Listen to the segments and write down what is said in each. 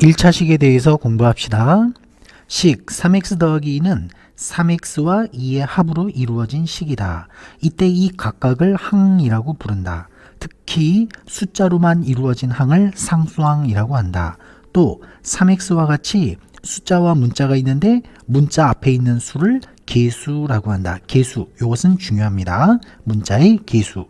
1차식에 대해서 공부합시다. 식 3x 더하기 2는 3x와 2의 합으로 이루어진 식이다. 이때 이 각각을 항이라고 부른다. 특히 숫자로만 이루어진 항을 상수항이라고 한다. 또 3x와 같이 숫자와 문자가 있는데 문자 앞에 있는 수를 개수라고 한다. 개수, 이것은 중요합니다. 문자의 개수.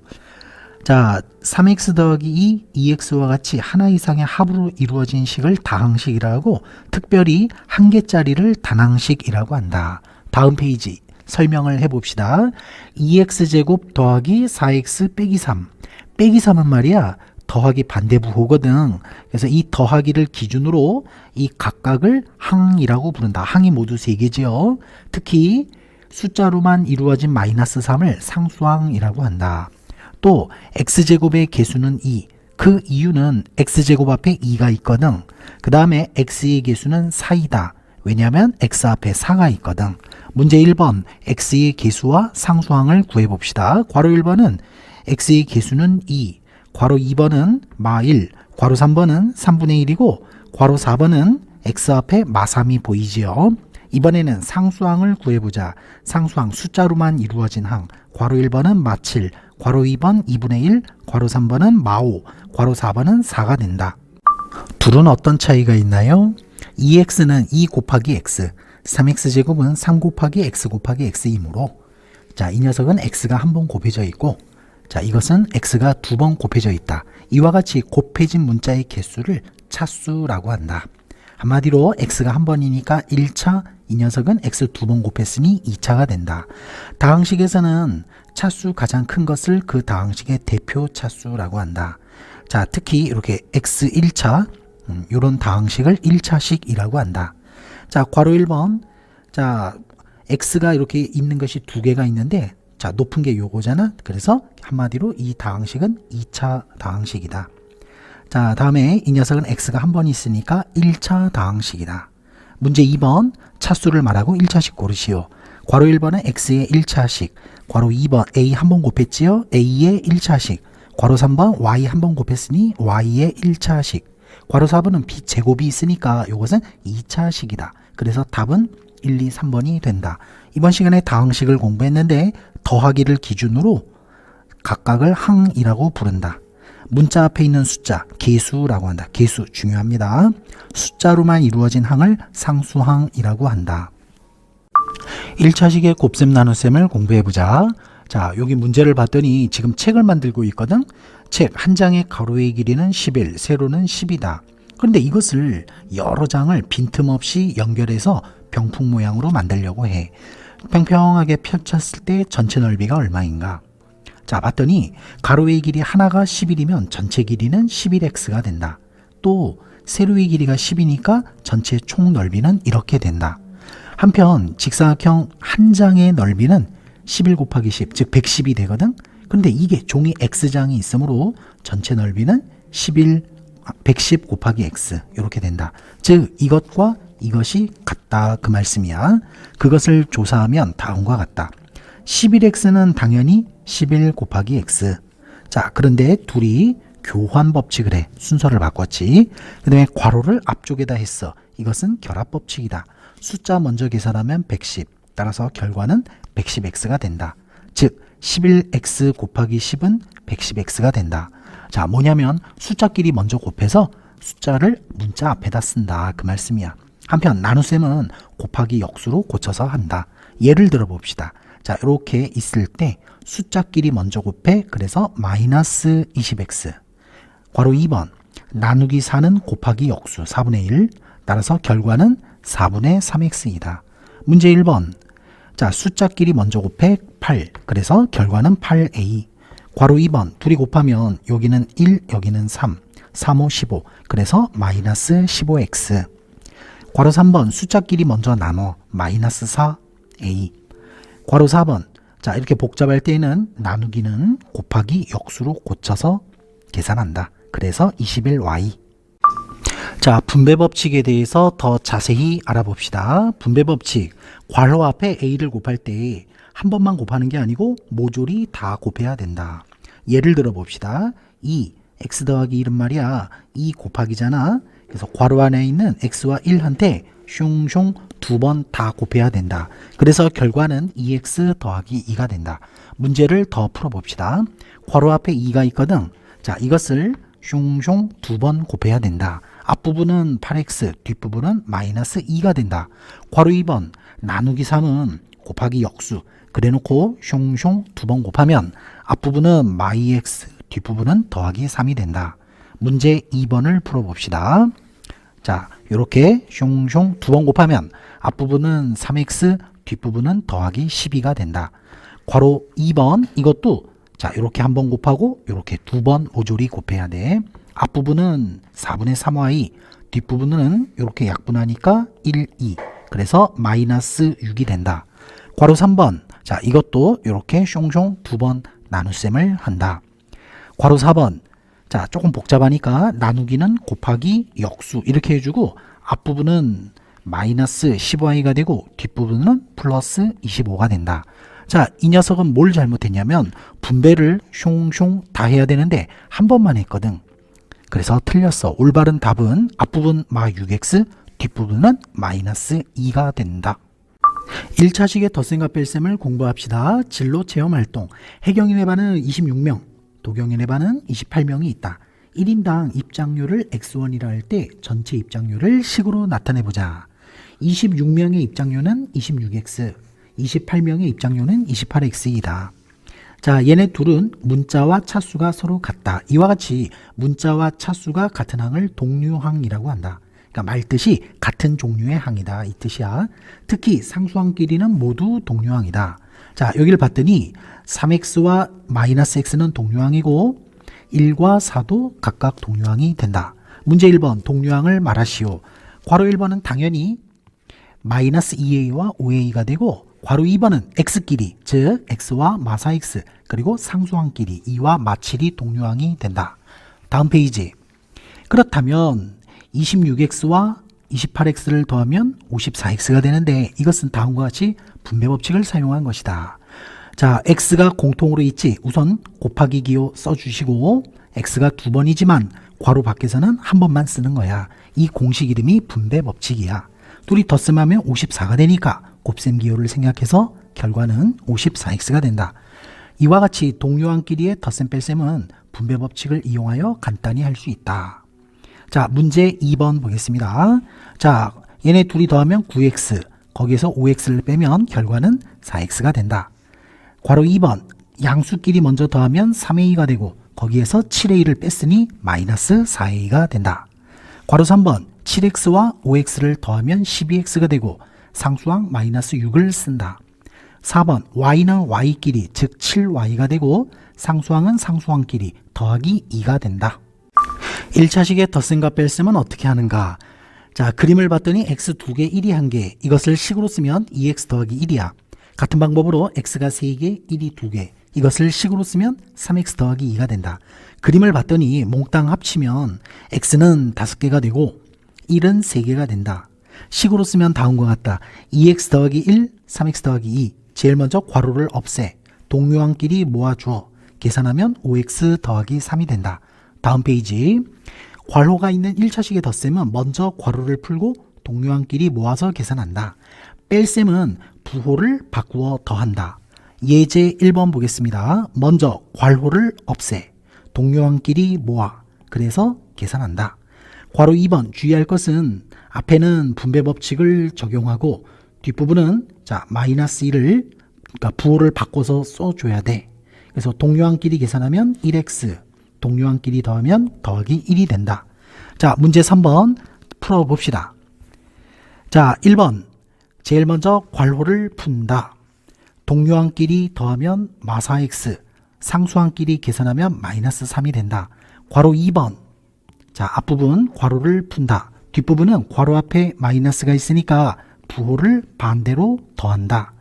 자, 3x 더하기 2x와 같이 하나 이상의 합으로 이루어진 식을 다항식이라고 하고 특별히 한 개짜리를 단항식이라고 한다. 다음 페이지 설명을 해봅시다. 2x제곱 더하기 4x 빼기 3. 빼기 3은 말이야 더하기 반대부호거든. 그래서 이 더하기를 기준으로 이 각각을 항이라고 부른다. 항이 모두 3개지요. 특히 숫자로만 이루어진 마이너스 3을 상수항이라고 한다. 또 x제곱의 개수는 2. 그 이유는 x제곱 앞에 2가 있거든. 그 다음에 x의 개수는 4이다. 왜냐하면 x 앞에 4가 있거든. 문제 1번 x의 개수와 상수항을 구해봅시다. 괄호 1번은 x의 개수는 2, 괄호 2번은 마1, 괄호 3번은 3분의 1이고 괄호 4번은 x 앞에 마3이 보이지요. 이번에는 상수항을 구해보자. 상수항 숫자로만 이루어진 항. 괄호 1번은 마7, 괄호 2번 2분의 1, 괄호 3번은 마5, 괄호 4번은 4가 된다. 둘은 어떤 차이가 있나요? 2x는 2 곱하기 x, 3x제곱은 3 곱하기 x 곱하기 x이므로 자, 이 녀석은 x가 한 번 곱해져 있고 자, 이것은 x가 두 번 곱해져 있다. 이와 같이 곱해진 문자의 개수를 차수라고 한다. 한마디로 x가 한 번이니까 1차, 이 녀석은 x 두 번 곱했으니 2차가 된다. 다항식에서는 차수 가장 큰 것을 그 다항식의 대표 차수라고 한다. 자, 특히 이렇게 x 1차 이런 다항식을 1차식이라고 한다. 자, 괄호 1번. 자, x가 이렇게 있는 것이 두 개가 있는데 자, 높은 게 요거잖아. 그래서 한마디로 이 다항식은 2차 다항식이다. 자, 다음에 이 녀석은 x가 한 번 있으니까 1차 다항식이다. 문제 2번 차수를 말하고 1차식 고르시오. 괄호 1번은 x의 1차식, 괄호 2번 a 한 번 곱했지요. a의 1차식, 괄호 3번 y 한 번 곱했으니 y의 1차식, 괄호 4번은 b 제곱이 있으니까 이것은 2차식이다. 그래서 답은 1, 2, 3번이 된다. 이번 시간에 다항식을 공부했는데 더하기를 기준으로 각각을 항이라고 부른다. 문자 앞에 있는 숫자, 개수라고 한다. 개수 중요합니다. 숫자로만 이루어진 항을 상수항이라고 한다. 1차식의 곱셈 나눗셈을 공부해보자. 자, 여기 문제를 봤더니 지금 책을 만들고 있거든. 책 한 장의 가로의 길이는 11, 세로는 10이다. 그런데 이것을 여러 장을 빈틈없이 연결해서 병풍 모양으로 만들려고 해. 평평하게 펼쳤을 때 전체 넓이가 얼마인가? 자, 봤더니 가로의 길이 하나가 11이면 전체 길이는 11x가 된다. 또 세로의 길이가 10이니까 전체 총 넓이는 이렇게 된다. 한편 직사각형 한 장의 넓이는 11 곱하기 10, 즉 110이 되거든. 그런데 이게 종이 x장이 있으므로 전체 넓이는 110 곱하기 x 이렇게 된다. 즉 이것과 이것이 같다 그 말씀이야. 그것을 조사하면 다음과 같다. 11x는 당연히 11 곱하기 x. 자, 그런데 둘이 교환 법칙을 해. 순서를 바꿨지. 그 다음에 괄호를 앞쪽에다 했어. 이것은 결합 법칙이다. 숫자 먼저 계산하면 110. 따라서 결과는 110x가 된다. 즉 11x 곱하기 10은 110x가 된다. 자, 뭐냐면 숫자끼리 먼저 곱해서 숫자를 문자 앞에다 쓴다 그 말씀이야. 한편 나눗셈은 곱하기 역수로 고쳐서 한다. 예를 들어 봅시다. 자, 이렇게 있을 때 숫자끼리 먼저 곱해. 그래서 마이너스 20x. 괄호 2번 나누기 4는 곱하기 역수 4분의 1. 따라서 결과는 4분의 3x이다. 문제 1번. 자, 숫자끼리 먼저 곱해 8. 그래서 결과는 8a. 괄호 2번. 둘이 곱하면 여기는 1, 여기는 3. 3, 5, 15. 그래서 마이너스 15x. 괄호 3번. 숫자끼리 먼저 나눠. 마이너스 4a. 괄호 4번. 자, 이렇게 복잡할 때는 나누기는 곱하기 역수로 고쳐서 계산한다. 그래서 21y. 자, 분배 법칙에 대해서 더 자세히 알아봅시다. 분배 법칙. 괄호 앞에 a를 곱할 때 한 번만 곱하는 게 아니고 모조리 다 곱해야 된다. 예를 들어 봅시다. 2, x 더하기 1은 말이야 2 곱하기잖아. 그래서 괄호 안에 있는 x와 1한테 숑숑 두 번 다 곱해야 된다. 그래서 결과는 2x 더하기 2가 된다. 문제를 더 풀어봅시다. 괄호 앞에 2가 있거든. 자, 이것을 숑숑 두 번 곱해야 된다. 앞부분은 8x, 뒷부분은 마이너스 2가 된다. 괄호 2번 나누기 3은 곱하기 역수. 그래놓고 숑숑 두 번 곱하면 앞부분은 마이 x, 뒷부분은 더하기 3이 된다. 문제 2번을 풀어봅시다. 자, 이렇게 숑숑 두 번 곱하면 앞부분은 3x, 뒷부분은 더하기 12가 된다. 괄호 2번 이것도 자, 이렇게 한 번 곱하고 이렇게 두 번 모조리 곱해야 돼. 앞부분은 4분의 3y, 뒷부분은 이렇게 약분하니까 1, 2. 그래서 마이너스 6이 된다. 괄호 3번. 자, 이것도 이렇게 숑숑 두 번 나눗셈을 한다. 괄호 4번. 자, 조금 복잡하니까 나누기는 곱하기 역수 이렇게 해주고 앞부분은 마이너스 15y가 되고 뒷부분은 플러스 25가 된다. 자, 이 녀석은 뭘 잘못했냐면 분배를 숑숑 다 해야 되는데 한 번만 했거든. 그래서 틀렸어. 올바른 답은 앞부분 마 6x, 뒷부분은 마이너스 2가 된다. 1차식의 덧셈과 뺄셈을 공부합시다. 진로 체험활동. 해경인의 반은 26명, 도경인의 반은 28명이 있다. 1인당 입장료를 x1이라 할 때 전체 입장료를 식으로 나타내보자. 26명의 입장료는 26x, 28명의 입장료는 28x이다. 자, 얘네 둘은 문자와 차수가 서로 같다. 이와 같이 문자와 차수가 같은 항을 동류항이라고 한다. 그러니까 말뜻이 같은 종류의 항이다 이 뜻이야. 특히 상수항끼리는 모두 동류항이다. 자, 여기를 봤더니 3x와 마이너스 x는 동류항이고 1과 4도 각각 동류항이 된다. 문제 1번 동류항을 말하시오. 괄호 1번은 당연히 마이너스 2a와 5a가 되고 괄호 2번은 x끼리 즉 x와 마사 x 그리고 상수항끼리 2와 마 7이 동류항이 된다. 다음 페이지. 그렇다면 26x와 28x를 더하면 54x가 되는데 이것은 다음과 같이 분배 법칙을 사용한 것이다. 자, x가 공통으로 있지. 우선 곱하기 기호 써주시고 x가 두 번이지만 괄호 밖에서는 한 번만 쓰는 거야. 이 공식 이름이 분배 법칙이야. 둘이 덧셈하면 54가 되니까 곱셈 기호를 생략해서 결과는 54x가 된다. 이와 같이 동료항끼리의 덧셈 뺄셈은 분배 법칙을 이용하여 간단히 할 수 있다. 자, 문제 2번 보겠습니다. 자, 얘네 둘이 더하면 9x, 거기에서 5x를 빼면 결과는 4x가 된다. 괄호 2번, 양수끼리 먼저 더하면 3a가 되고 거기에서 7a를 뺐으니 마이너스 4a가 된다. 괄호 3번, 7x와 5x를 더하면 12x가 되고 상수항 마이너스 6을 쓴다. 4번, y는 y끼리 즉 7y가 되고 상수항은 상수항끼리 더하기 2가 된다. 1차식의 덧셈과 뺄셈은 어떻게 하는가? 자, 그림을 봤더니 x 2개, 1이 1개. 이것을 식으로 쓰면 2x 더하기 1이야. 같은 방법으로 x가 3개, 1이 2개. 이것을 식으로 쓰면 3x 더하기 2가 된다. 그림을 봤더니 몽땅 합치면 x는 5개가 되고 1은 3개가 된다. 식으로 쓰면 다음과 같다. 2x 더하기 1, 3x 더하기 2. 제일 먼저 괄호를 없애. 동료항끼리 모아주어. 계산하면 5x 더하기 3이 된다. 다음 페이지. 괄호가 있는 1차식의 덧셈은 먼저 괄호를 풀고 동료항끼리 모아서 계산한다. 뺄셈은 부호를 바꾸어 더한다. 예제 1번 보겠습니다. 먼저 괄호를 없애. 동료항끼리 모아. 그래서 계산한다. 괄호 2번 주의할 것은 앞에는 분배 법칙을 적용하고 뒷부분은 자 마이너스 1을 그러니까 부호를 바꿔서 써줘야 돼. 그래서 동료항끼리 계산하면 1x, 동료항끼리 더하면 더하기 1이 된다. 자, 문제 3번 풀어봅시다. 자, 1번 제일 먼저 괄호를 푼다. 동료항끼리 더하면 마사 x, 상수항끼리 계산하면 마이너스 3이 된다. 괄호 2번 자, 앞부분 괄호를 푼다. 뒷부분은 괄호 앞에 마이너스가 있으니까 부호를 반대로 더한다.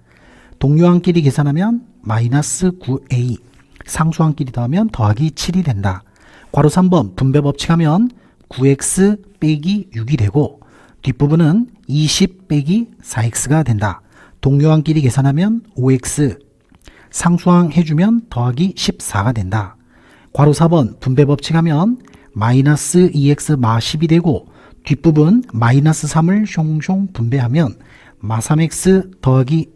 동료항끼리 계산하면 마이너스 9a, 상수항끼리 더하면 더하기 7이 된다. 괄호 3번 분배 법칙하면 9x 빼기 6이 되고 뒷부분은 20 빼기 4x가 된다. 동료항끼리 계산하면 5x, 상수항 해주면 더하기 14가 된다. 괄호 4번 분배 법칙하면 마이너스 2x 마 10이 되고 뒷부분 마이너스 3을 숑숑 분배하면 마3x 더하기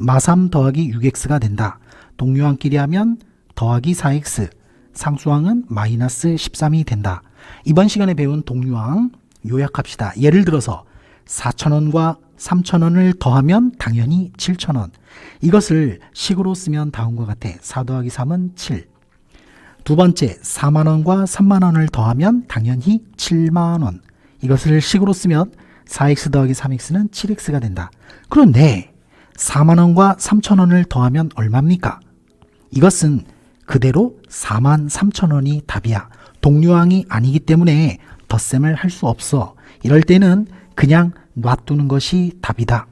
마3 더하기 6x가 된다. 동류항끼리 하면 더하기 4x, 상수항은 마이너스 13이 된다. 이번 시간에 배운 동류항 요약합시다. 예를 들어서 4,000원과 3,000원을 더하면 당연히 7,000원. 이것을 식으로 쓰면 다음과 같아. 4 더하기 3은 7. 두 번째, 4만원과 3만원을 더하면 당연히 7만원. 이것을 식으로 쓰면 4x 더하기 3x는 7x가 된다. 그런데 4만원과 3천원을 더하면 얼마입니까? 이것은 그대로 43,000원이 답이야. 동류항이 아니기 때문에 덧셈을 할 수 없어. 이럴 때는 그냥 놔두는 것이 답이다.